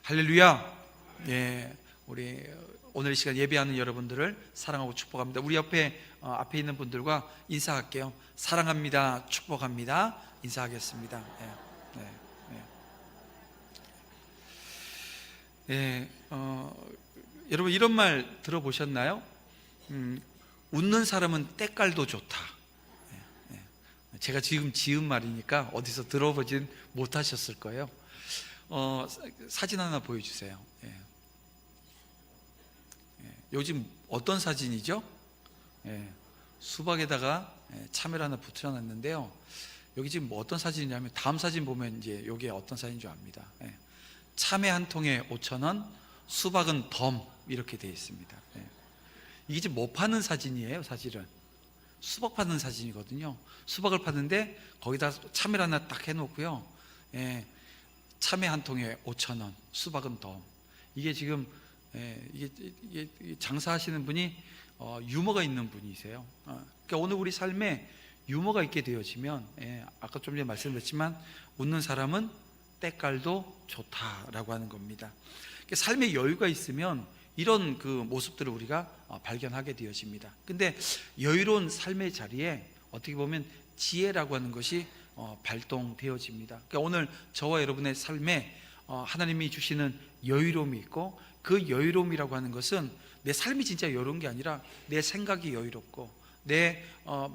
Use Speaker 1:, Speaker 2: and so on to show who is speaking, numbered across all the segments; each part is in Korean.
Speaker 1: 할렐루야. 예, 우리 오늘 이 시간 예배하는 여러분들을 사랑하고 축복합니다. 우리 앞에 있는 분들과 인사할게요. 사랑합니다. 축복합니다. 인사하겠습니다. 여러분 이런 말 들어보셨나요? 웃는 사람은 때깔도 좋다. 제가 지금 지은 말이니까 어디서 들어보진 못하셨을 거예요. 사진 하나 보여주세요. 요즘 어떤 사진이죠? 수박에다가 참외를 하나 붙여놨는데요. 여기 지금 뭐 어떤 사진이냐면 다음 사진 보면 이제 여기에 어떤 사진인 줄 압니다. 참외 한 통에 5,000원, 수박은 덤 이렇게 되어 있습니다. 이게 지금 뭐 파는 사진이에요? 사실은 수박 파는 사진이거든요. 수박을 파는데 거기다 참외를 하나 딱 해놓고요. 참외 한 통에 5,000원, 수박은 덤. 이게 지금 이게 장사하시는 분이 유머가 있는 분이세요. 그러니까 오늘 우리 삶에 유머가 있게 되어지면, 아까 좀 전에 말씀드렸지만 웃는 사람은 때깔도 좋다라고 하는 겁니다. 그러니까 삶에 여유가 있으면 이런 그 모습들을 우리가 발견하게 되어집니다. 근데 여유로운 삶의 자리에 어떻게 보면 지혜라고 하는 것이 발동되어집니다. 그러니까 오늘 저와 여러분의 삶에 하나님이 주시는 여유로움이 있고, 그 여유로움이라고 하는 것은 내 삶이 진짜 여유로운 게 아니라 내 생각이 여유롭고 내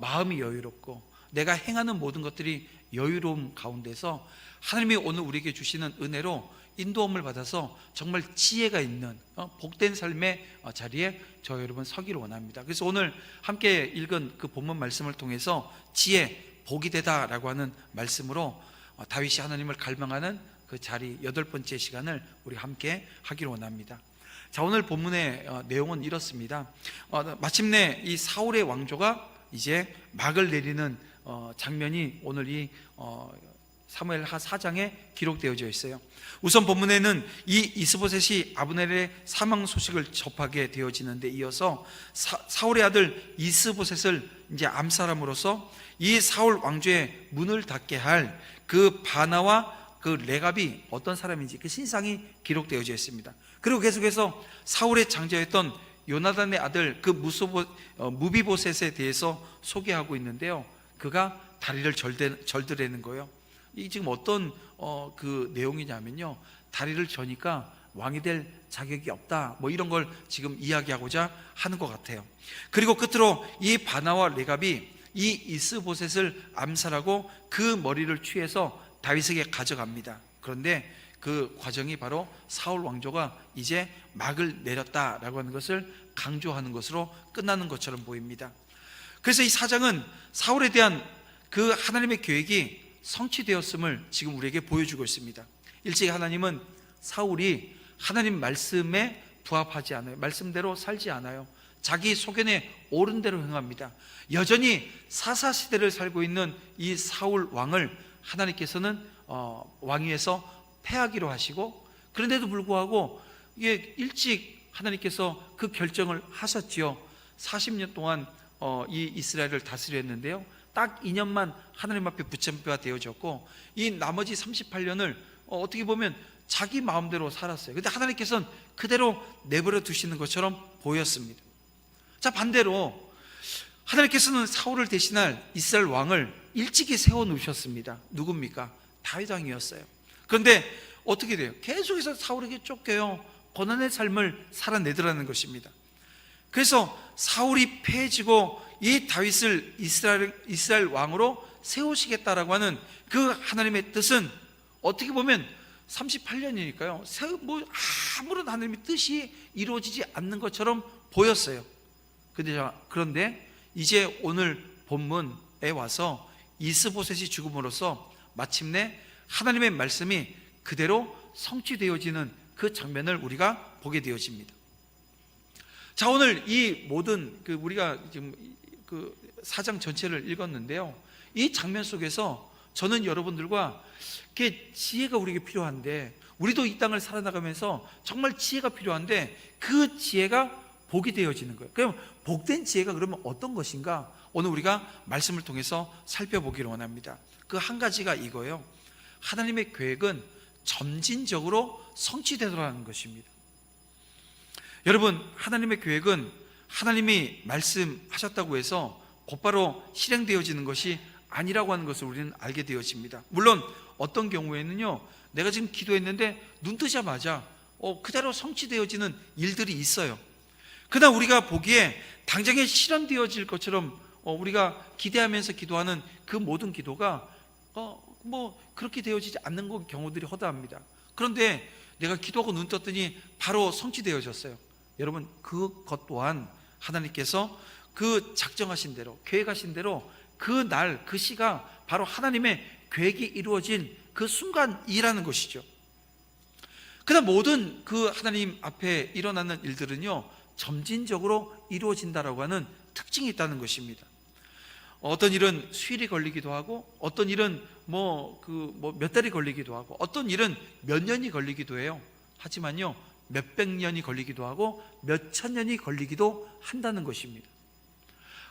Speaker 1: 마음이 여유롭고 내가 행하는 모든 것들이 여유로움 가운데서 하나님이 오늘 우리에게 주시는 은혜로 인도함을 받아서 정말 지혜가 있는 복된 삶의 자리에 저 여러분 서기를 원합니다. 그래서 오늘 함께 읽은 그 본문 말씀을 통해서 지혜, 복이 되다라고 하는 말씀으로 다윗이 하나님을 갈망하는 그 자리 8번째 시간을 우리 함께 하기를 원합니다. 자, 오늘 본문의 내용은 이렇습니다. 마침내 이 사울의 왕조가 이제 막을 내리는 장면이 오늘 이 사무엘하 4장에 기록되어져 있어요. 우선 본문에는 이 이스보셋이 아브넬의 사망 소식을 접하게 되어지는데, 이어서 사울의 아들 이스보셋을 이제 암살함으로써 이 사울 왕조의 문을 닫게 할 그 바나와 그 레갑이 어떤 사람인지 그 신상이 기록되어져 있습니다. 그리고 계속해서 사울의 장자였던 요나단의 아들 그 무비보셋에 대해서 소개하고 있는데요. 그가 다리를 절드레는 거예요. 이 지금 어떤 그 내용이냐면요, 다리를 저니까 왕이 될 자격이 없다, 뭐 이런 걸 지금 이야기하고자 하는 것 같아요. 그리고 끝으로 이 바나와 레갑이 이 이스보셋을 암살하고 그 머리를 취해서 다윗에게 가져갑니다. 그런데 그 과정이 바로 사울 왕조가 이제 막을 내렸다라고 하는 것을 강조하는 것으로 끝나는 것처럼 보입니다. 그래서 이 사장은 사울에 대한 그 하나님의 계획이 성취되었음을 지금 우리에게 보여주고 있습니다. 일찍 하나님은 사울이 하나님 말씀에 부합하지 않아요. 말씀대로 살지 않아요. 자기 소견에 옳은 대로 행합니다. 여전히 사사시대를 살고 있는 이 사울 왕을 하나님께서는 왕위에서 패하기로 하시고, 그런데도 불구하고 이게 일찍 하나님께서 그 결정을 하셨지요. 40년 동안 이 이스라엘을 다스려 했는데요, 딱 2년만 하나님 앞에 붙잡혀야 되어졌고, 이 나머지 38년을 어떻게 보면 자기 마음대로 살았어요. 근데 하나님께서는 그대로 내버려 두시는 것처럼 보였습니다. 자, 반대로 하나님께서는 사울을 대신할 이스라엘 왕을 일찍이 세워 놓으셨습니다. 누굽니까? 다윗 왕이었어요. 그런데 어떻게 돼요? 계속해서 사울에게 쫓겨요. 고난의 삶을 살아내더라는 것입니다. 그래서 사울이 패해지고 이 다윗을 이스라엘 왕으로 세우시겠다라고 하는 그 하나님의 뜻은 어떻게 보면 38년이니까요, 뭐 아무런 하나님의 뜻이 이루어지지 않는 것처럼 보였어요. 그런데 이제 오늘 본문에 와서 이스보셋이 죽음으로써 마침내 하나님의 말씀이 그대로 성취되어지는 그 장면을 우리가 보게 되어집니다. 자, 오늘 이 모든 우리가 지금 그 4장 전체를 읽었는데요, 이 장면 속에서 저는 여러분들과 이렇게 지혜가 우리에게 필요한데, 우리도 이 땅을 살아나가면서 정말 지혜가 필요한데 그 지혜가 복이 되어지는 거예요. 그럼 복된 지혜가 그러면 어떤 것인가? 오늘 우리가 말씀을 통해서 살펴보기를 원합니다. 그 한 가지가 이거예요. 하나님의 계획은 점진적으로 성취되더라는 것입니다. 여러분, 하나님의 계획은 하나님이 말씀하셨다고 해서 곧바로 실행되어지는 것이 아니라고 하는 것을 우리는 알게 되어집니다. 물론 어떤 경우에는요, 내가 지금 기도했는데 눈 뜨자마자 그대로 성취되어지는 일들이 있어요. 그러나 우리가 보기에 당장에 실현되어질 것처럼 우리가 기대하면서 기도하는 그 모든 기도가 그렇게 되어지지 않는 경우들이 허다합니다. 그런데 내가 기도하고 눈 떴더니 바로 성취되어졌어요. 여러분, 그것 또한 하나님께서 그 작정하신 대로, 계획하신 대로 그 날, 그 시가 바로 하나님의 계획이 이루어진 그 순간이라는 것이죠. 그다음 모든 그 하나님 앞에 일어나는 일들은요, 점진적으로 이루어진다라고 하는 특징이 있다는 것입니다. 어떤 일은 수일이 걸리기도 하고, 어떤 일은 몇 달이 걸리기도 하고, 어떤 일은 몇 년이 걸리기도 해요. 하지만요, 몇백 년이 걸리기도 하고 몇천 년이 걸리기도 한다는 것입니다.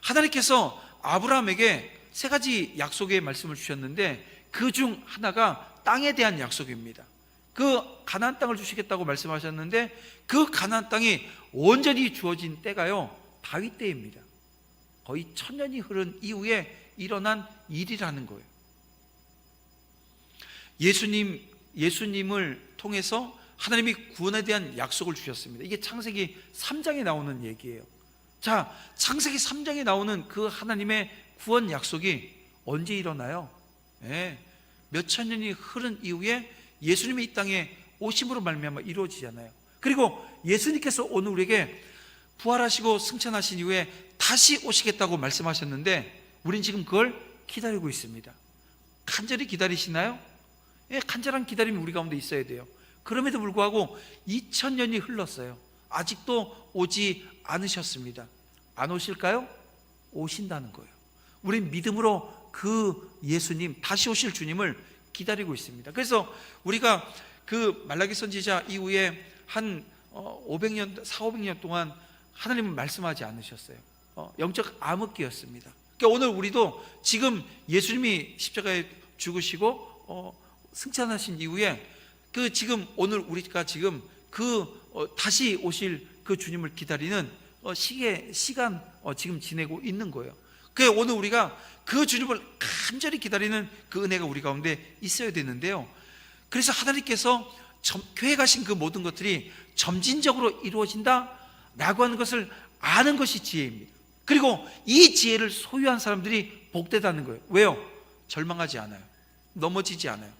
Speaker 1: 하나님께서 아브라함에게 세 가지 약속의 말씀을 주셨는데 그 중 하나가 땅에 대한 약속입니다. 그 가나안 땅을 주시겠다고 말씀하셨는데 그 가나안 땅이 온전히 주어진 때가요, 다윗 때입니다. 거의 1000년이 흐른 이후에 일어난 일이라는 거예요. 예수님을 통해서 하나님이 구원에 대한 약속을 주셨습니다. 이게 창세기 3장에 나오는 얘기예요. 자, 창세기 3장에 나오는 그 하나님의 구원 약속이 언제 일어나요? 몇천 년이 흐른 이후에 예수님이 이 땅에 오심으로 말미암아 이루어지잖아요. 그리고 예수님께서 오늘 우리에게 부활하시고 승천하신 이후에 다시 오시겠다고 말씀하셨는데 우린 지금 그걸 기다리고 있습니다. 간절히 기다리시나요? 간절한 기다림이 우리 가운데 있어야 돼요. 그럼에도 불구하고 2000년이 흘렀어요. 아직도 오지 않으셨습니다. 안 오실까요? 오신다는 거예요. 우린 믿음으로 그 예수님, 다시 오실 주님을 기다리고 있습니다. 그래서 우리가 그 말라기 선지자 이후에 한 4,500년 동안 하나님은 말씀하지 않으셨어요. 영적 암흑기였습니다. 그러니까 오늘 우리도 지금 예수님이 십자가에 죽으시고 승천하신 이후에 지금 오늘 우리가 지금 다시 오실 그 주님을 기다리는 시간 지금 지내고 있는 거예요. 그래서 오늘 우리가 그 주님을 간절히 기다리는 그 은혜가 우리 가운데 있어야 되는데요. 그래서 하나님께서 계획하신 그 모든 것들이 점진적으로 이루어진다라고 하는 것을 아는 것이 지혜입니다. 그리고 이 지혜를 소유한 사람들이 복되다는 거예요. 왜요? 절망하지 않아요. 넘어지지 않아요.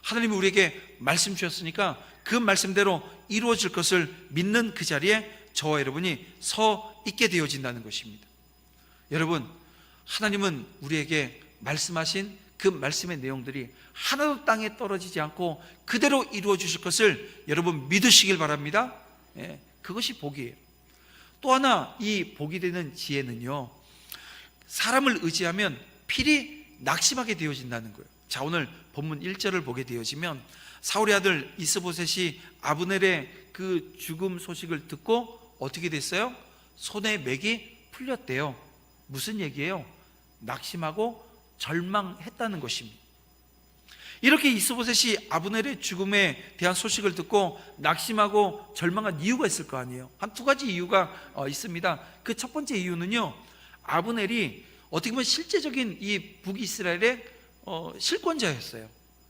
Speaker 1: 하나님이 우리에게 말씀 주셨으니까 그 말씀대로 이루어질 것을 믿는 그 자리에 저와 여러분이 서 있게 되어진다는 것입니다. 여러분, 하나님은 우리에게 말씀하신 그 말씀의 내용들이 하나도 땅에 떨어지지 않고 그대로 이루어 주실 것을 여러분 믿으시길 바랍니다. 그것이 복이에요. 또 하나 이 복이 되는 지혜는요, 사람을 의지하면 필히 낙심하게 되어진다는 거예요. 자, 오늘 본문 1절을 보게 되어지면 사울의 아들 이스보셋이 아브넬의 그 죽음 소식을 듣고 어떻게 됐어요? 손에 맥이 풀렸대요. 무슨 얘기예요? 낙심하고 절망했다는 것입니다. 이렇게 이스보셋이 아브넬의 죽음에 대한 소식을 듣고 낙심하고 절망한 이유가 있을 거 아니에요. 한 두 가지 이유가 있습니다. 그 첫 번째 이유는요, 아브넬이 어떻게 보면 실제적인 이 북이스라엘의 실권자였어요.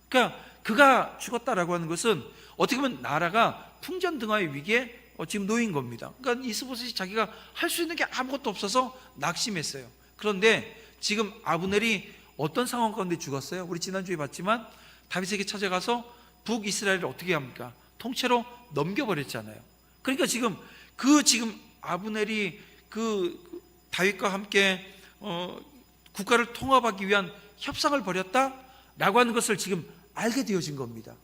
Speaker 1: 그러니까 그가 죽었다라고 하는 것은 어떻게 보면 나라가 풍전등화의 위기에 지금 놓인 겁니다. 그러니까 이스보셋이 자기가 할 수 있는 게 아무것도 없어서 낙심했어요. 그런데 지금 아브넬이 어떤 상황 가운데 죽었어요? 우리 지난주에 봤지만 다윗에게 찾아가서 북이스라엘을 어떻게 합니까? 통째로 넘겨버렸잖아요. 그러니까 지금 아브넬이 다윗과 함께 국가를 통합하기 위한 협상을 벌였다라고 하는 것을 지금 알게 되어진 겁니다.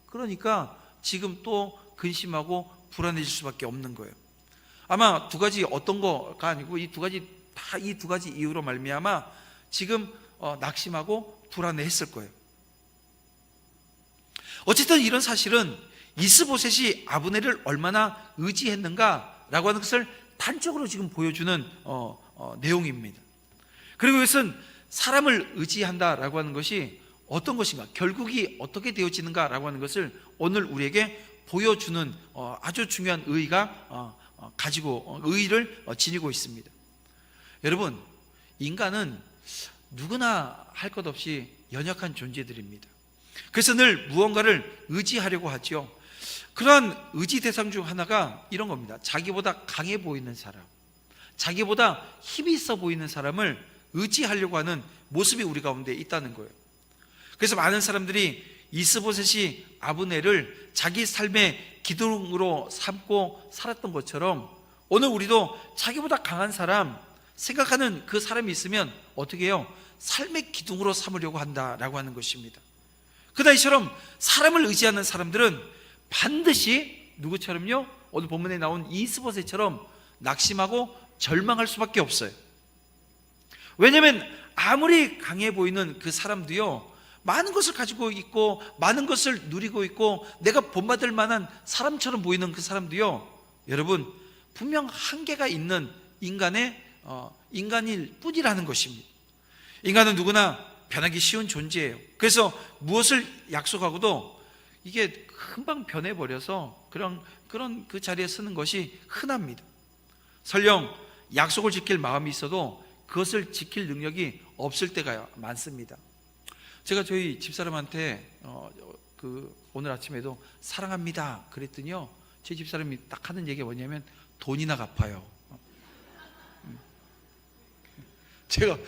Speaker 1: 그러니까 지금 또 근심하고 불안해질 수밖에 없는 거예요. 아마 두 가지 어떤 거가 아니고 이 두 가지 이유로 말미암아 지금 낙심하고 불안해했을 거예요. 어쨌든 이런 사실은 이스보셋이 아브넬을 얼마나 의지했는가라고 하는 것을 단적으로 지금 보여주는 내용입니다. 그리고 이것은 사람을 의지한다라고 하는 것이 어떤 것인가, 결국이 어떻게 되어지는가라고 하는 것을 오늘 우리에게 보여주는 아주 중요한 의의가 의의를 지니고 있습니다. 여러분, 인간은 누구나 할 것 없이 연약한 존재들입니다. 그래서 늘 무언가를 의지하려고 하죠. 그러한 의지 대상 중 하나가 이런 겁니다. 자기보다 강해 보이는 사람, 자기보다 힘이 있어 보이는 사람을 의지하려고 하는 모습이 우리 가운데 있다는 거예요. 그래서 많은 사람들이 이스보셋이 아브넬을 자기 삶의 기둥으로 삼고 살았던 것처럼 오늘 우리도 자기보다 강한 사람 생각하는 그 사람이 있으면 어떻게 해요? 삶의 기둥으로 삼으려고 한다라고 하는 것입니다. 그다이처럼 사람을 의지하는 사람들은 반드시 누구처럼요? 오늘 본문에 나온 이스보셋처럼 낙심하고 절망할 수밖에 없어요. 왜냐하면 아무리 강해 보이는 그 사람도요, 많은 것을 가지고 있고 많은 것을 누리고 있고 내가 본받을 만한 사람처럼 보이는 그 사람도요, 여러분 분명 한계가 있는 인간일 뿐이라는 것입니다. 인간은 누구나 변하기 쉬운 존재예요. 그래서 무엇을 약속하고도 이게 금방 변해버려서 그런 그 자리에 쓰는 것이 흔합니다. 설령 약속을 지킬 마음이 있어도 그것을 지킬 능력이 없을 때가 많습니다. 제가 저희 집사람한테 오늘 아침에도 사랑합니다 그랬더니요, 제 집사람이 딱 하는 얘기가 뭐냐면 돈이나 갚아요. 제가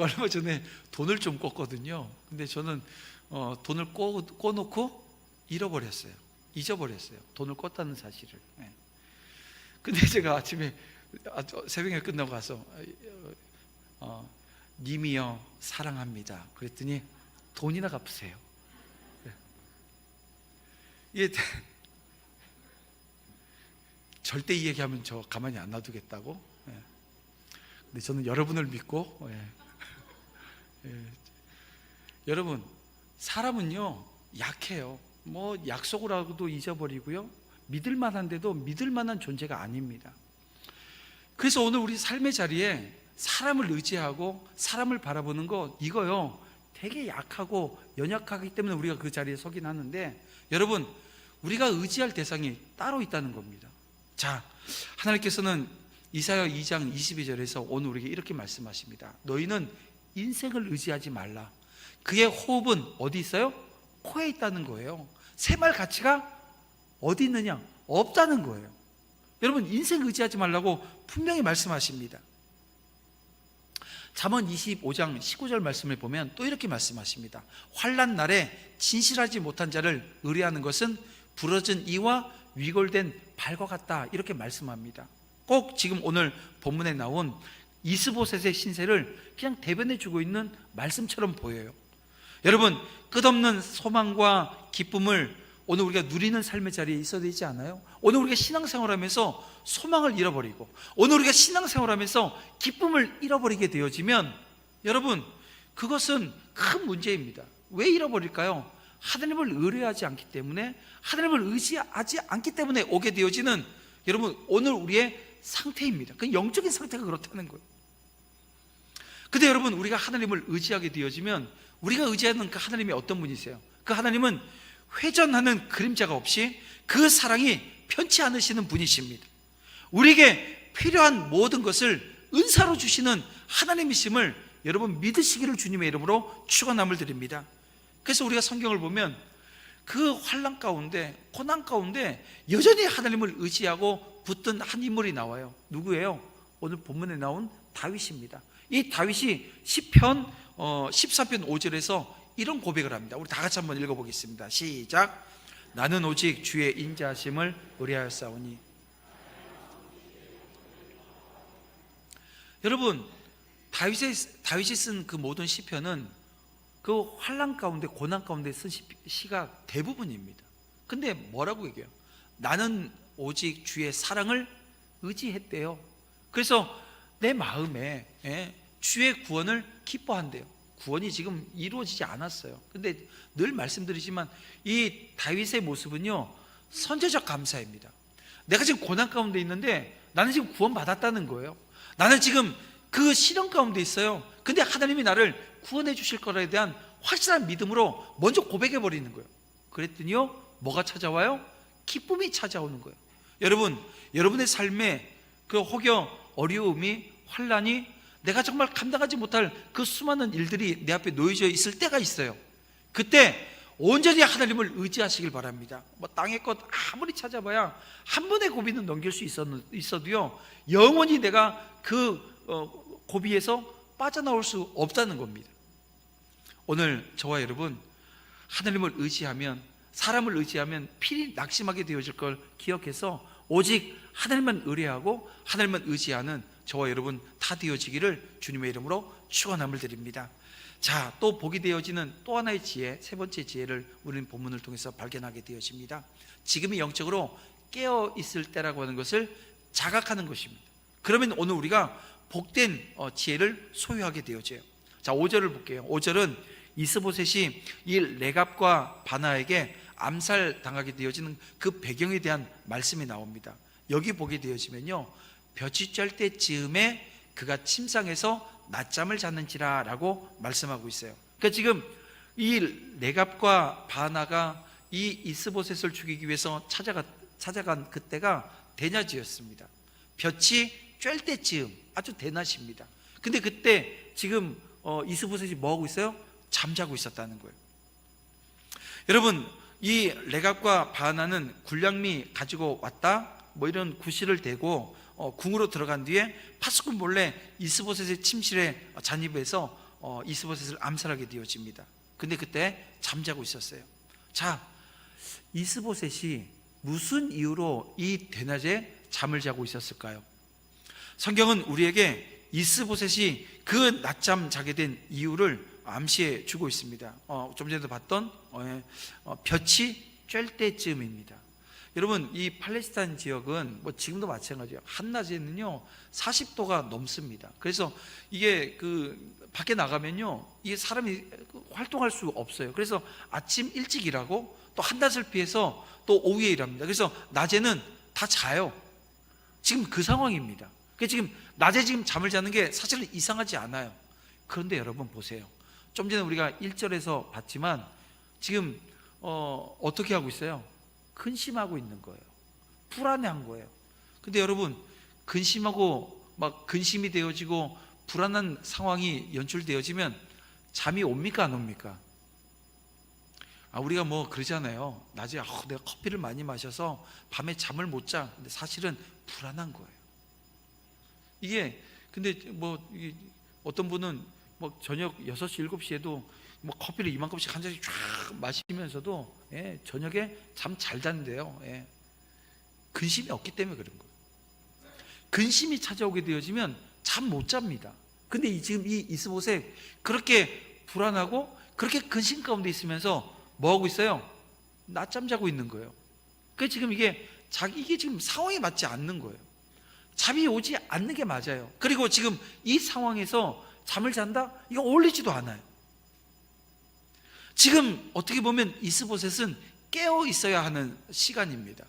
Speaker 1: 얼마 전에 돈을 좀 꿨거든요. 근데 저는 돈을 꿔놓고 잊어버렸어요. 돈을 꿨다는 사실을. 근데 제가 아침에 새벽에 끝나고 가서 님이요 사랑합니다 그랬더니 돈이나 갚으세요. 이게 절대 이 얘기하면 저 가만히 안 놔두겠다고. 근데 저는 여러분을 믿고 여러분, 사람은요 약해요. 뭐 약속을 하고도 잊어버리고요, 믿을 만한데도 믿을 만한 존재가 아닙니다. 그래서 오늘 우리 삶의 자리에 사람을 의지하고 사람을 바라보는 거, 이거요 되게 약하고 연약하기 때문에 우리가 그 자리에 서긴 하는데, 여러분 우리가 의지할 대상이 따로 있다는 겁니다. 자, 하나님께서는 이사야 2장 22절에서 오늘 우리에게 이렇게 말씀하십니다. 너희는 인생을 의지하지 말라. 그의 호흡은 어디 있어요? 코에 있다는 거예요. 생활 가치가 어디 있느냐? 없다는 거예요. 여러분, 인생 의지하지 말라고 분명히 말씀하십니다. 잠언 25장 19절 말씀을 보면 또 이렇게 말씀하십니다. 환난 날에 진실하지 못한 자를 의뢰하는 것은 부러진 이와 위골된 발과 같다, 이렇게 말씀합니다. 꼭 지금 오늘 본문에 나온 이스보셋의 신세를 그냥 대변해 주고 있는 말씀처럼 보여요. 여러분, 끝없는 소망과 기쁨을 오늘 우리가 누리는 삶의 자리에 있어야 되지 않아요? 오늘 우리가 신앙생활하면서 소망을 잃어버리고 오늘 우리가 신앙생활하면서 기쁨을 잃어버리게 되어지면, 여러분 그것은 큰 문제입니다. 왜 잃어버릴까요? 하나님을 의뢰하지 않기 때문에, 하나님을 의지하지 않기 때문에 오게 되어지는, 여러분 오늘 우리의 상태입니다. 그 영적인 상태가 그렇다는 거예요. 근데 여러분, 우리가 하나님을 의지하게 되어지면 우리가 의지하는 그 하나님이 어떤 분이세요? 그 하나님은 회전하는 그림자가 없이 그 사랑이 편치 않으시는 분이십니다. 우리에게 필요한 모든 것을 은사로 주시는 하나님이심을 여러분 믿으시기를 주님의 이름으로 축원함을 드립니다. 그래서 우리가 성경을 보면 그 환난 가운데, 고난 가운데 여전히 하나님을 의지하고 붙든 한 인물이 나와요. 누구예요? 오늘 본문에 나온 다윗입니다. 이 다윗이 시편 14편 5절에서 이런 고백을 합니다. 우리 다 같이 한번 읽어보겠습니다. 시작. 나는 오직 주의 인자하심을 의뢰하였사오니. 여러분, 다윗이 쓴 그 모든 시편은 그 환난 가운데, 고난 가운데 쓴 시가 대부분입니다. 근데 뭐라고 얘기해요? 나는 오직 주의 사랑을 의지했대요. 그래서 내 마음에 주의 구원을 기뻐한대요. 구원이 지금 이루어지지 않았어요. 근데 늘 말씀드리지만 이 다윗의 모습은요 선제적 감사입니다. 내가 지금 고난 가운데 있는데 나는 지금 구원받았다는 거예요. 나는 지금 그 시련 가운데 있어요. 근데 하나님이 나를 구원해 주실 거에 대한 확실한 믿음으로 먼저 고백해 버리는 거예요. 그랬더니요, 뭐가 찾아와요? 기쁨이 찾아오는 거예요. 여러분, 여러분의 삶에 그 혹여 어려움이, 환난이, 내가 정말 감당하지 못할 그 수많은 일들이 내 앞에 놓여져 있을 때가 있어요. 그때 온전히 하나님을 의지하시길 바랍니다. 뭐 땅의 것 아무리 찾아봐야 한 번의 고비는 넘길 수 있어도요, 영원히 내가 그 고비에서 빠져나올 수 없다는 겁니다. 오늘 저와 여러분, 하나님을 의지하면, 사람을 의지하면 필히 낙심하게 되어질 걸 기억해서 오직 하나님만 의뢰하고 하나님만 의지하는 저와 여러분 다 되어지기를 주님의 이름으로 축원함을 드립니다. 자, 또 복이 되어지는 또 하나의 지혜, 세 번째 지혜를 우리는 본문을 통해서 발견하게 되어집니다. 지금이 영적으로 깨어 있을 때라고 하는 것을 자각하는 것입니다. 그러면 오늘 우리가 복된 지혜를 소유하게 되어져요. 자, 5절을 볼게요. 5절은 이스보셋이 이 레갑과 바나에게 암살당하게 되어지는 그 배경에 대한 말씀이 나옵니다. 여기 보게 되어지면요, 볕이 쬐 때쯤에 그가 침상에서 낮잠을 잤는지라 라고 말씀하고 있어요. 그러니까 지금 이 레갑과 바나가 이 이스보셋을 죽이기 위해서 찾아간 그때가 대낮이었습니다. 볕이 쬐 때쯤, 아주 대낮입니다. 근데 그때 지금 이스보셋이 뭐하고 있어요? 잠자고 있었다는 거예요. 여러분, 이 레갑과 바나는 굴량미 가지고 왔다, 뭐 이런 구실을 대고 궁으로 들어간 뒤에 파수꾼 몰래 이스보셋의 침실에 잔입해서 이스보셋을 암살하게 되어집니다. 근데 그때 잠자고 있었어요. 자, 이스보셋이 무슨 이유로 이 대낮에 잠을 자고 있었을까요? 성경은 우리에게 이스보셋이 그 낮잠 자게 된 이유를 암시해 주고 있습니다. 좀 전에도 봤던 볕이 쬐 때쯤입니다. 여러분, 이 팔레스타인 지역은 뭐 지금도 마찬가지예요. 한낮에는요 40도가 넘습니다. 그래서 이게 그 밖에 나가면요, 이게 사람이 활동할 수 없어요. 그래서 아침 일찍 일하고 또 한낮을 피해서 또 오후에 일합니다. 그래서 낮에는 다 자요. 지금 그 상황입니다. 그러니까 지금 낮에 지금 잠을 자는 게 사실은 이상하지 않아요. 그런데 여러분 보세요. 좀 전에 우리가 1절에서 봤지만 지금 어떻게 하고 있어요? 근심하고 있는 거예요. 불안해한 거예요. 근데 여러분, 근심하고 막 근심이 되어지고 불안한 상황이 연출되어지면 잠이 옵니까 안 옵니까? 우리가 뭐 그러잖아요. 낮에 내가 커피를 많이 마셔서 밤에 잠을 못 자. 근데 사실은 불안한 거예요. 이게 근데 뭐 어떤 분은 뭐 저녁 6시, 7시에도 뭐 커피를 이만큼씩 한 잔씩 쫙 마시면서도 저녁에 잠 잘 잔대요. 근심이 없기 때문에 그런 거예요. 근심이 찾아오게 되어지면 잠 못 잡니다. 근데 지금 이 이스보셋 그렇게 불안하고 그렇게 근심 가운데 있으면서 뭐 하고 있어요? 낮잠 자고 있는 거예요. 그 지금 이게 지금 상황에 맞지 않는 거예요. 잠이 오지 않는 게 맞아요. 그리고 지금 이 상황에서 잠을 잔다? 이거 어울리지도 않아요. 지금 어떻게 보면 이스보셋은 깨어 있어야 하는 시간입니다.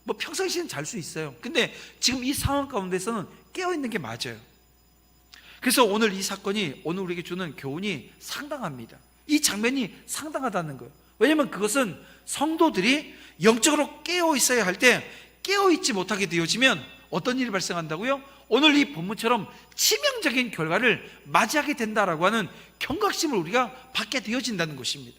Speaker 1: 뭐 평상시에는 잘 수 있어요. 근데 지금 이 상황 가운데서는 깨어 있는 게 맞아요. 그래서 오늘 이 사건이 오늘 우리에게 주는 교훈이 상당합니다. 이 장면이 상당하다는 거예요. 왜냐하면 그것은 성도들이 영적으로 깨어 있어야 할 때 깨어 있지 못하게 되어지면 어떤 일이 발생한다고요? 오늘 이 본문처럼 치명적인 결과를 맞이하게 된다라고 하는 경각심을 우리가 받게 되어진다는 것입니다.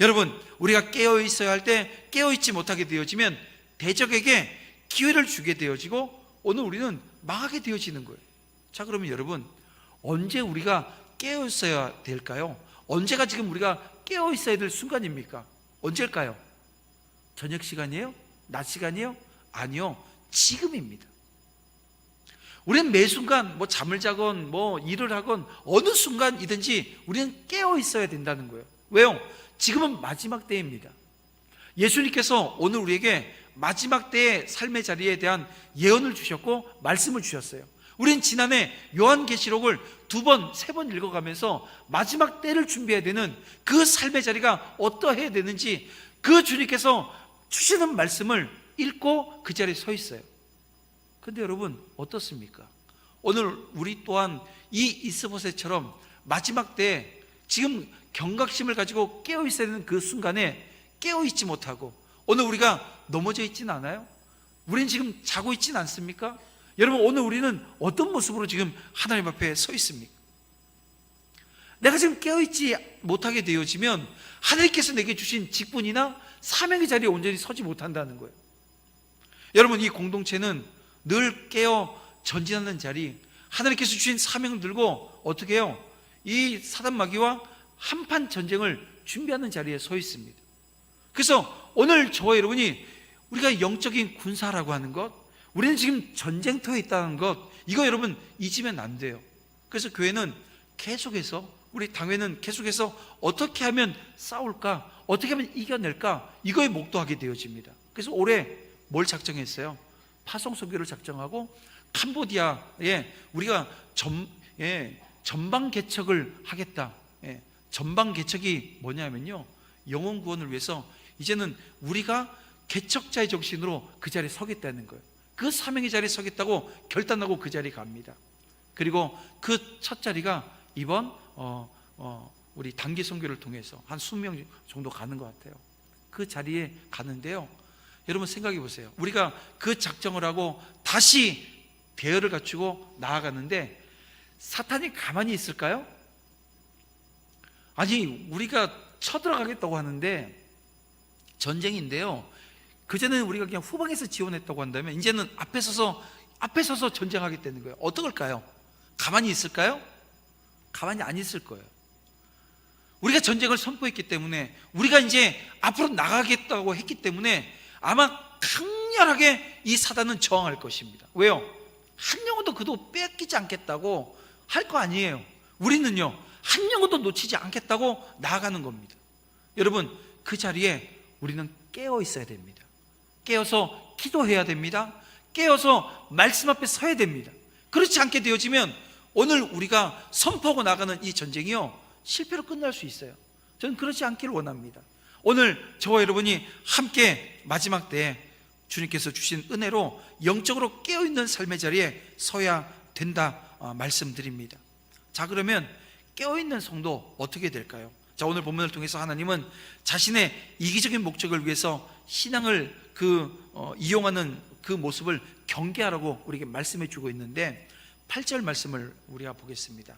Speaker 1: 여러분, 우리가 깨어 있어야 할 때 깨어 있지 못하게 되어지면 대적에게 기회를 주게 되어지고 오늘 우리는 망하게 되어지는 거예요. 자, 그러면 여러분, 언제 우리가 깨어 있어야 될까요? 언제가 지금 우리가 깨어 있어야 될 순간입니까? 언제일까요? 저녁 시간이에요? 낮 시간이에요? 아니요, 지금입니다. 우리는 매 순간 뭐 잠을 자건 뭐 일을 하건 어느 순간이든지 우리는 깨어 있어야 된다는 거예요. 왜요? 지금은 마지막 때입니다. 예수님께서 오늘 우리에게 마지막 때의 삶의 자리에 대한 예언을 주셨고 말씀을 주셨어요. 우린 지난해 요한계시록을 2번, 3번 읽어가면서 마지막 때를 준비해야 되는 그 삶의 자리가 어떠해야 되는지 그 주님께서 주시는 말씀을 읽고 그 자리에 서 있어요. 근데 여러분 어떻습니까? 오늘 우리 또한 이 이스보셋처럼 마지막 때 지금 경각심을 가지고 깨어 있어야 되는 그 순간에 깨어 있지 못하고 오늘 우리가 넘어져 있지는 않아요? 우리는 지금 자고 있지는 않습니까? 여러분, 오늘 우리는 어떤 모습으로 지금 하나님 앞에 서 있습니까? 내가 지금 깨어있지 못하게 되어지면 하나님께서 내게 주신 직분이나 사명의 자리에 온전히 서지 못한다는 거예요. 여러분, 이 공동체는 늘 깨어 전진하는 자리, 하나님께서 주신 사명을 들고 어떻게 해요? 이 사단 마귀와 한판 전쟁을 준비하는 자리에 서 있습니다. 그래서 오늘 저와 여러분이 우리가 영적인 군사라고 하는 것, 우리는 지금 전쟁터에 있다는 것, 이거 여러분 잊으면 안 돼요. 그래서 교회는 계속해서, 우리 당회는 계속해서 어떻게 하면 싸울까, 어떻게 하면 이겨낼까, 이거에 목도하게 되어집니다. 그래서 올해 뭘 작정했어요? 파송선교를 작정하고 캄보디아에 우리가 전방 개척을 하겠다. 전방 개척이 뭐냐면요, 영혼 구원을 위해서 이제는 우리가 개척자의 정신으로 그 자리에 서겠다는 거예요. 그 사명의 자리에 서겠다고 결단하고 그 자리에 갑니다. 그리고 그 첫 자리가 이번 우리 단기 선교를 통해서 한 20명 정도 가는 것 같아요. 그 자리에 가는데요, 여러분 생각해 보세요. 우리가 그 작정을 하고 다시 대열을 갖추고 나아가는데 사탄이 가만히 있을까요? 아니, 우리가 쳐들어가겠다고 하는데 전쟁인데요, 그전에는 우리가 그냥 후방에서 지원했다고 한다면 이제는 앞에 서서 전쟁하겠다는 거예요. 어떨까요? 가만히 있을까요? 가만히 안 있을 거예요. 우리가 전쟁을 선포했기 때문에, 우리가 이제 앞으로 나가겠다고 했기 때문에 아마 강렬하게 이 사단은 저항할 것입니다. 왜요? 한 영혼도 그도 뺏기지 않겠다고 할 거 아니에요. 우리는요, 한 영혼도 놓치지 않겠다고 나아가는 겁니다. 여러분, 그 자리에 우리는 깨어 있어야 됩니다. 깨어서 기도해야 됩니다. 깨어서 말씀 앞에 서야 됩니다. 그렇지 않게 되어지면 오늘 우리가 선포하고 나가는 이 전쟁이요, 실패로 끝날 수 있어요. 저는 그렇지 않기를 원합니다. 오늘 저와 여러분이 함께 마지막 때에 주님께서 주신 은혜로 영적으로 깨어있는 삶의 자리에 서야 된다 말씀드립니다. 자, 그러면 깨어있는 성도 어떻게 될까요? 자, 오늘 본문을 통해서 하나님은 자신의 이기적인 목적을 위해서 신앙을 이용하는 그 모습을 경계하라고 우리에게 말씀해 주고 있는데, 8절 말씀을 우리가 보겠습니다.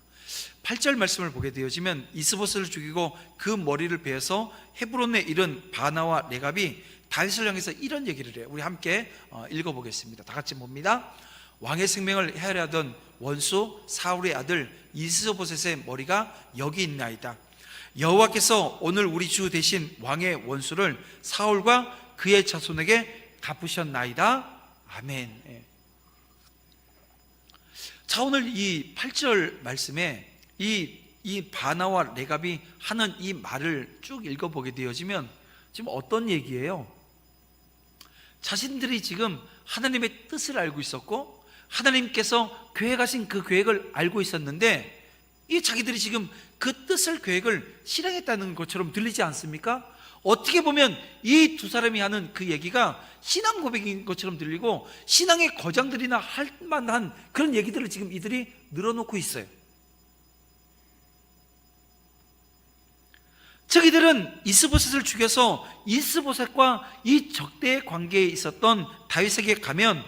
Speaker 1: 8절 말씀을 보게 되어지면 이스보셋을 죽이고 그 머리를 베어서 헤브론에 이른 바나와 레갑이 다윗을 향해서 이런 얘기를 해요. 우리 함께 읽어보겠습니다. 다 같이 봅니다. 왕의 생명을 헤아려하던 원수 사울의 아들 이스보셋의 머리가 여기 있나이다. 여호와께서 오늘 우리 주 대신 왕의 원수를 사울과 그의 자손에게 갚으셨나이다. 아멘. 자, 오늘 이 8절 말씀에 이 바나와 레갑이 하는 이 말을 쭉 읽어보게 되어지면 지금 어떤 얘기예요? 자신들이 지금 하나님의 뜻을 알고 있었고 하나님께서 계획하신 그 계획을 알고 있었는데, 이 자기들이 지금 그 뜻을, 계획을 실행했다는 것처럼 들리지 않습니까? 어떻게 보면 이 두 사람이 하는 그 얘기가 신앙 고백인 것처럼 들리고 신앙의 거장들이나 할 만한 그런 얘기들을 지금 이들이 늘어놓고 있어요. 즉, 이들은 이스보셋을 죽여서 이스보셋과 이 적대의 관계에 있었던 다윗에게 가면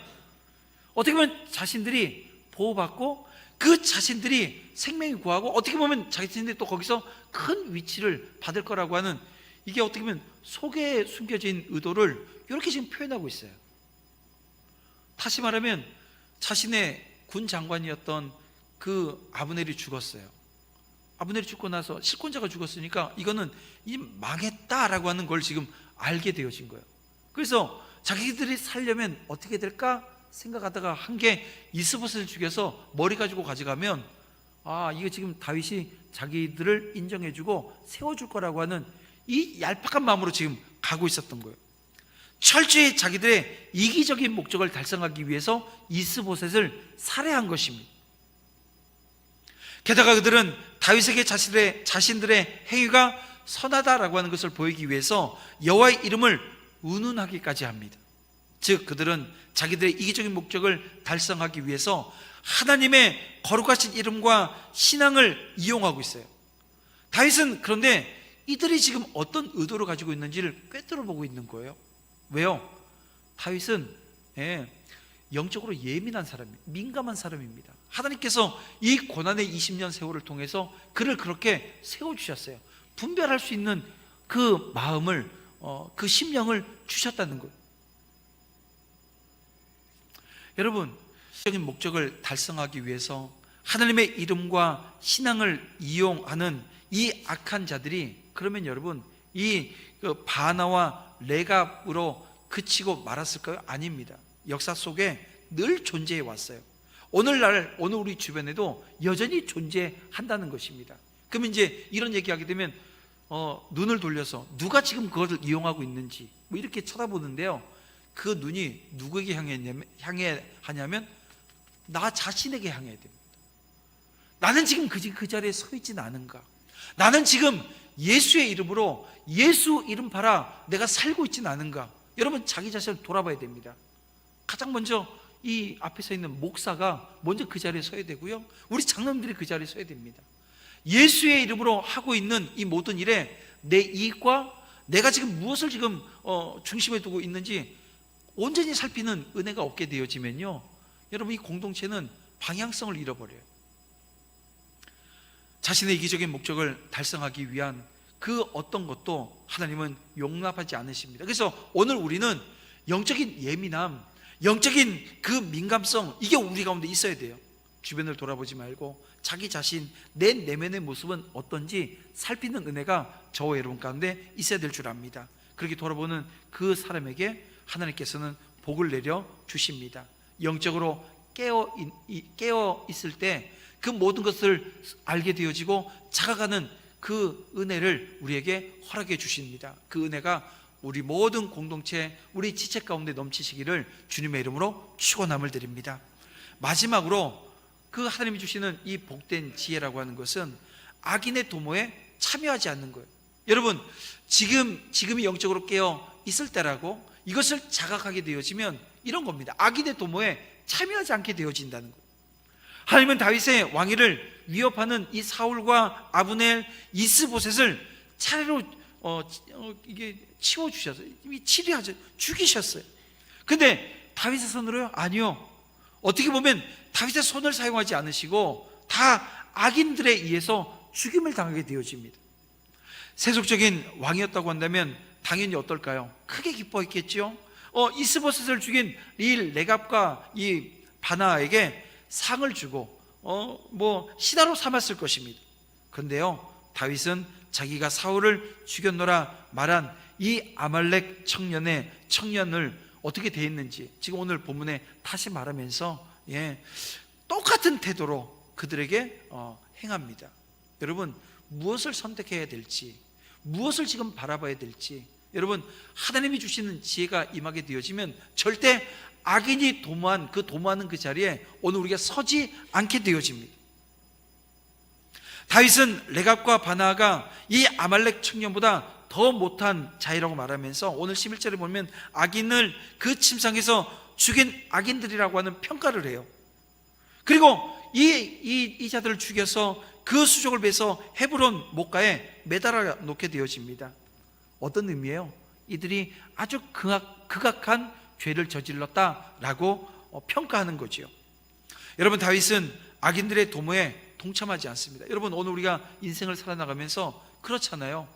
Speaker 1: 어떻게 보면 자신들이 보호받고 그 자신들이 생명이 구하고 어떻게 보면 자신들이 또 거기서 큰 위치를 받을 거라고 하는, 이게 어떻게 보면 속에 숨겨진 의도를 이렇게 지금 표현하고 있어요. 다시 말하면 자신의 군 장관이었던 그 아브넬이 죽었어요. 아브넬이 죽고 나서 실권자가 죽었으니까 이거는 이 망했다라고 하는 걸 지금 알게 되어진 거예요. 그래서 자기들이 살려면 어떻게 될까 생각하다가 한 게 이스보셋을 죽여서 머리 가지고 가져가면 이거 지금 다윗이 자기들을 인정해주고 세워줄 거라고 하는 이 얄팍한 마음으로 지금 가고 있었던 거예요. 철저히 자기들의 이기적인 목적을 달성하기 위해서 이스보셋을 살해한 것입니다. 게다가 그들은 다윗에게 자신들의 행위가 선하다라고 하는 것을 보이기 위해서 여호와의 이름을 운운하기까지 합니다. 즉, 그들은 자기들의 이기적인 목적을 달성하기 위해서 하나님의 거룩하신 이름과 신앙을 이용하고 있어요. 다윗은 그런데 이들이 지금 어떤 의도를 가지고 있는지를 꿰뚫어 보고 있는 거예요. 왜요? 다윗은 영적으로 예민한 사람입니다. 민감한 사람입니다. 하나님께서 이 고난의 20년 세월을 통해서 그를 그렇게 세워주셨어요. 분별할 수 있는 그 마음을, 그 심령을 주셨다는 거예요. 여러분, 적인 목적을 달성하기 위해서 하나님의 이름과 신앙을 이용하는 이 악한 자들이, 그러면 여러분 이 바나와 레갑으로 그치고 말았을까요? 아닙니다. 역사 속에 늘 존재해 왔어요. 오늘 우리 주변에도 여전히 존재한다는 것입니다. 그러면 이제 이런 얘기하게 되면 눈을 돌려서 누가 지금 그것을 이용하고 있는지 뭐 이렇게 쳐다보는데요, 그 눈이 누구에게 향해 하냐면 나 자신에게 향해야 됩니다. 나는 지금 그 자리에 서 있지는 않은가? 나는 지금 예수의 이름으로 예수 이름 팔아 내가 살고 있지는 않은가? 여러분, 자기 자신을 돌아봐야 됩니다. 가장 먼저 이 앞에 서 있는 목사가 먼저 그 자리에 서야 되고요, 우리 장로님들이 그 자리에 서야 됩니다. 예수의 이름으로 하고 있는 이 모든 일에 내 이익과 내가 지금 무엇을 지금 중심에 두고 있는지 온전히 살피는 은혜가 없게 되어지면요, 여러분 이 공동체는 방향성을 잃어버려요. 자신의 이기적인 목적을 달성하기 위한 그 어떤 것도 하나님은 용납하지 않으십니다. 그래서 오늘 우리는 영적인 예민함, 영적인 그 민감성, 이게 우리 가운데 있어야 돼요. 주변을 돌아보지 말고 자기 자신, 내 내면의 모습은 어떤지 살피는 은혜가 저와 여러분 가운데 있어야 될 줄 압니다. 그렇게 돌아보는 그 사람에게 하나님께서는 복을 내려 주십니다. 영적으로 깨어 있을 때 그 모든 것을 알게 되어지고 자각하는 그 은혜를 우리에게 허락해 주십니다. 그 은혜가 우리 모든 공동체, 우리 지체 가운데 넘치시기를 주님의 이름으로 축원함을 드립니다. 마지막으로 그 하나님이 주시는 이 복된 지혜라고 하는 것은 악인의 도모에 참여하지 않는 거예요. 여러분, 지금이 영적으로 깨어 있을 때라고 이것을 자각하게 되어지면 이런 겁니다. 악인의 도모에 참여하지 않게 되어진다는 거예요. 하나님은 다윗의 왕위를 위협하는 이 사울과 아브넬, 이스보셋을 차례로 이게 치워주셨어요. 치리하죠. 죽이셨어요. 근데 다윗의 손으로요? 아니요. 어떻게 보면 다윗의 손을 사용하지 않으시고 다 악인들에 의해서 죽임을 당하게 되어집니다. 세속적인 왕이었다고 한다면 당연히 어떨까요? 크게 기뻐했겠죠. 이스보셋을 죽인 이 레갑과 이 바나에게 상을 주고 시다로 삼았을 것입니다. 그런데요, 다윗은 자기가 사울을 죽였노라 말한 이 아말렉 청년을 어떻게 대했는지 지금 오늘 본문에 다시 말하면서 똑같은 태도로 그들에게 행합니다. 여러분, 무엇을 선택해야 될지, 무엇을 지금 바라봐야 될지, 여러분 하나님이 주시는 지혜가 임하게 되어지면 절대 악인이 도모하는 그 자리에 오늘 우리가 서지 않게 되어집니다. 다윗은 레갑과 바나가 이 아말렉 청년보다 더 못한 자이라고 말하면서 오늘 11절에 보면 악인을 그 침상에서 죽인 악인들이라고 하는 평가를 해요. 그리고 이 자들을 죽여서 그 수족을 베서 헤브론 목가에 매달아 놓게 되어집니다. 어떤 의미예요? 이들이 아주 극악한 죄를 저질렀다라고 평가하는 거지요. 여러분, 다윗은 악인들의 도모에 동참하지 않습니다. 여러분, 오늘 우리가 인생을 살아나가면서 그렇잖아요.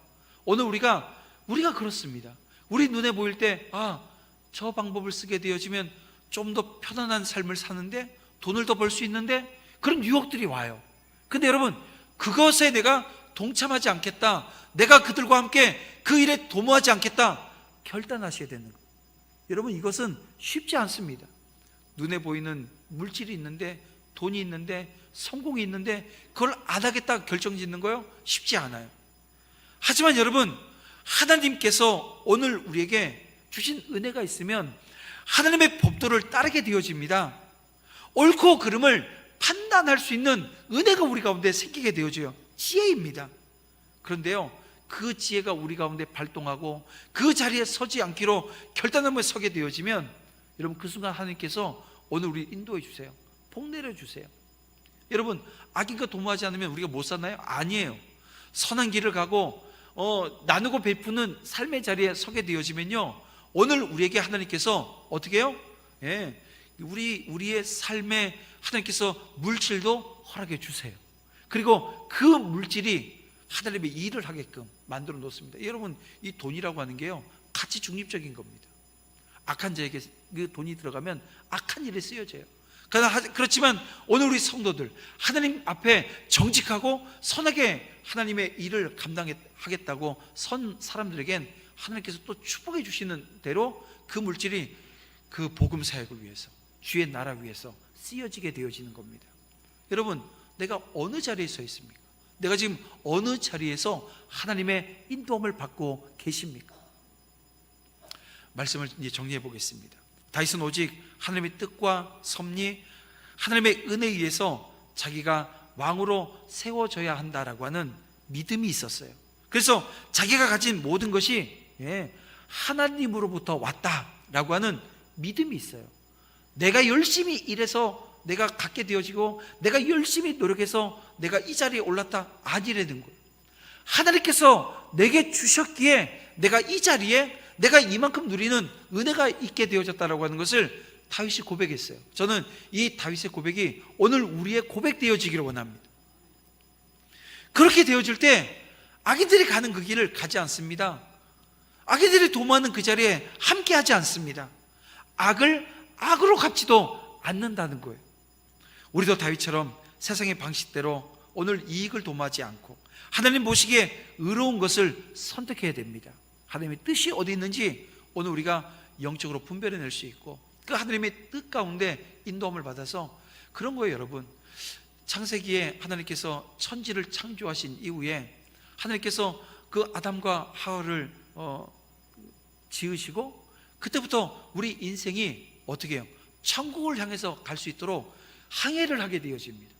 Speaker 1: 오늘 우리가 그렇습니다. 우리 눈에 보일 때 저 방법을 쓰게 되어지면 좀 더 편안한 삶을 사는데, 돈을 더 벌 수 있는데, 그런 유혹들이 와요. 근데 여러분, 그것에 내가 동참하지 않겠다, 내가 그들과 함께 그 일에 도모하지 않겠다 결단하셔야 되는 거예요. 여러분, 이것은 쉽지 않습니다. 눈에 보이는 물질이 있는데, 돈이 있는데, 성공이 있는데 그걸 안 하겠다 결정짓는 거요? 쉽지 않아요. 하지만 여러분, 하나님께서 오늘 우리에게 주신 은혜가 있으면 하나님의 법도를 따르게 되어집니다. 옳고 그름을 판단할 수 있는 은혜가 우리 가운데 생기게 되어져요. 지혜입니다. 그런데요, 그 지혜가 우리 가운데 발동하고 그 자리에 서지 않기로 결단하며 서게 되어지면 여러분, 그 순간 하나님께서 오늘 우리 인도해 주세요. 복 내려 주세요. 여러분, 악인과 도모하지 않으면 우리가 못 사나요? 아니에요. 선한 길을 가고 나누고 베푸는 삶의 자리에 서게 되어지면요, 오늘 우리에게 하나님께서 어떻게 해요? 예, 우리의 삶에 하나님께서 물질도 허락해 주세요. 그리고 그 물질이 하나님의 일을 하게끔 만들어 놓습니다. 여러분, 이 돈이라고 하는 게요, 가치 중립적인 겁니다. 악한 자에게 그 돈이 들어가면 악한 일에 쓰여져요. 그렇지만 오늘 우리 성도들, 하나님 앞에 정직하고 선하게 하나님의 일을 감당하겠다고 선 사람들에겐 하나님께서 또 축복해 주시는 대로 그 물질이 그 복음 사역을 위해서, 주의 나라 위해서 쓰여지게 되어지는 겁니다. 여러분, 내가 어느 자리에 서 있습니까? 내가 지금 어느 자리에서 하나님의 인도함을 받고 계십니까? 말씀을 이제 정리해 보겠습니다. 다윗은 오직 하나님의 뜻과 섭리, 하나님의 은혜에 의해서 자기가 왕으로 세워져야 한다라고 하는 믿음이 있었어요. 그래서 자기가 가진 모든 것이 하나님으로부터 왔다라고 하는 믿음이 있어요. 내가 열심히 일해서 내가 갖게 되어지고, 내가 열심히 노력해서 내가 이 자리에 올랐다, 아니라는 거예요. 하나님께서 내게 주셨기에 내가 이 자리에 내가 이만큼 누리는 은혜가 있게 되어졌다라고 하는 것을 다윗이 고백했어요. 저는 이 다윗의 고백이 오늘 우리의 고백되어지기를 원합니다. 그렇게 되어질 때 악인들이 가는 그 길을 가지 않습니다. 악인들이 도모하는 그 자리에 함께하지 않습니다. 악을 악으로 갚지도 않는다는 거예요. 우리도 다윗처럼 세상의 방식대로 오늘 이익을 도모하지 않고 하나님 보시기에 의로운 것을 선택해야 됩니다. 하나님의 뜻이 어디 있는지 오늘 우리가 영적으로 분별해낼 수 있고, 그 하나님의 뜻 가운데 인도함을 받아서 그런 거예요. 여러분, 창세기에 하나님께서 천지를 창조하신 이후에 하나님께서 그 아담과 하와를 지으시고, 그때부터 우리 인생이 어떻게 해요? 천국을 향해서 갈 수 있도록 항해를 하게 되어집니다.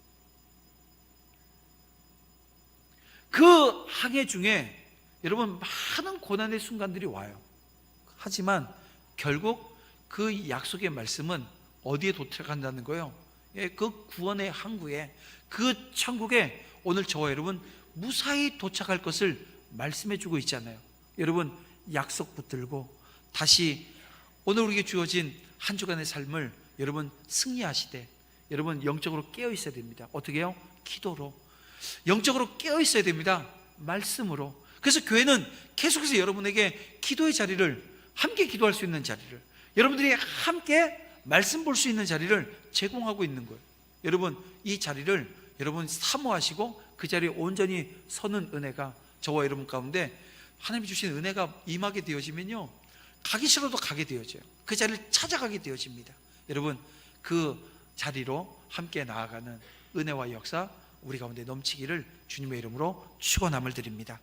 Speaker 1: 그 항해 중에 여러분, 많은 고난의 순간들이 와요. 하지만 결국 그 약속의 말씀은 어디에 도착한다는 거예요? 그 구원의 항구에, 그 천국에 오늘 저와 여러분 무사히 도착할 것을 말씀해 주고 있잖아요. 여러분, 약속 붙들고 다시 오늘 우리에게 주어진 한 주간의 삶을 여러분 승리하시되, 여러분 영적으로 깨어 있어야 됩니다. 어떻게 해요? 기도로. 영적으로 깨어 있어야 됩니다. 말씀으로. 그래서 교회는 계속해서 여러분에게 기도의 자리를, 함께 기도할 수 있는 자리를, 여러분들이 함께 말씀 볼 수 있는 자리를 제공하고 있는 거예요. 여러분, 이 자리를 여러분 사모하시고 그 자리에 온전히 서는 은혜가 저와 여러분 가운데 하나님이 주신 은혜가 임하게 되어지면요, 가기 싫어도 가게 되어져요. 그 자리를 찾아가게 되어집니다. 여러분, 그 자리로 함께 나아가는 은혜와 역사 우리 가운데 넘치기를 주님의 이름으로 축원함을 드립니다.